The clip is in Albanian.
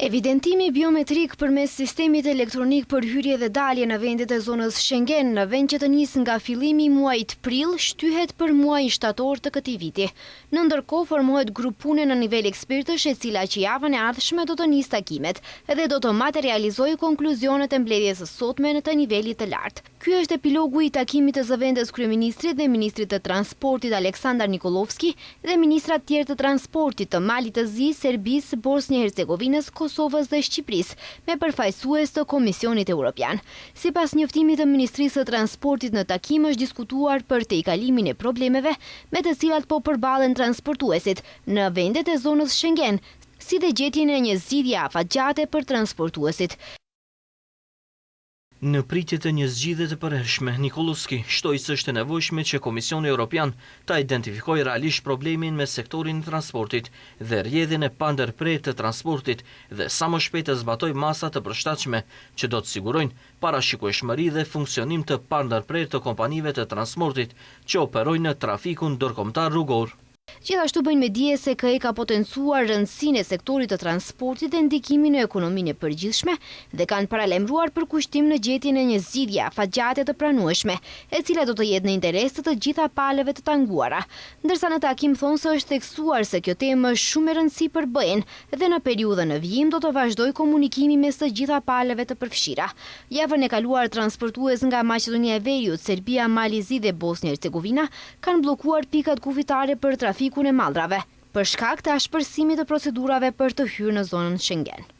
Evidentimi biometrik përmes sistemit elektronik për hyrje dhe dalje në vendet e zonës Schengen në vend që të nisë nga fillimi i muajit prill shtyhet për muajin shtator të këtij viti. Në ndërkohë formohet grup pune në nivel ekspertësh e cila që javën e ardhshme do të nisë takimet dhe do të materializojë konkluzionet e mbledhjes së sotme në të nivelit të lartë. Ky është epilogu i takimit të zëvendës kryeministrit dhe ministrit të transportit Aleksandar Nikolovski dhe ministrat tjerë të transportit të Malit të Zi, Serbisë, Bosnjë-Hercegovinës, Kosovës dhe Shqipërisë me përfaqësues të Komisionit Evropian. Sipas njoftimit të Ministrisë së Transportit në takim është diskutuar për tejkalimin e problemeve me të cilat po përballen transportuesit në vendet e zonës Schengen, si dhe gjetjen e një zgjidhje afatgjate për transportuesit. Në pritje të një zgjidhje të përhershme, Nikolovski shtoi se është e nevojshme që Komisioni Evropian ta identifikojë realisht problemin me sektorin e transportit dhe rrjedhjen e pandërprerë të transportit dhe sa më shpejt të zbatojë masa të përshtatshme që do të sigurojnë parashikueshmëri dhe funksionim të pandërprerë të kompanive të transportit që operojnë në trafikun ndërkombëtar rrugor. Gjithashtu bëjnë me dije se KE ka potencuar rëndësinë e sektorit të transportit dhe ndikimin në ekonominë e përgjithshme dhe kanë paralajmëruar për kushtim në gjetjen e një zgjidhje afatgjate të pranueshme, e cila do të jetë në interes të gjitha palëve të tanguara. Ndërsa në takim thonë se është theksuar se kjo temë është shumë e rëndësishme për BE-n dhe në periudhën e vijim do të vazhdojë komunikimi mes të gjitha palëve të përfshira. Javën e kaluar transportues nga Maqedonia e Veriut, Serbia, Mali i Zi dhe Bosnjë-Hercegovina kanë bllokuar pikat kufitare për trafikun e mallrave për shkak të ashpërsimit të procedurave për të hyrë në zonën Schengen.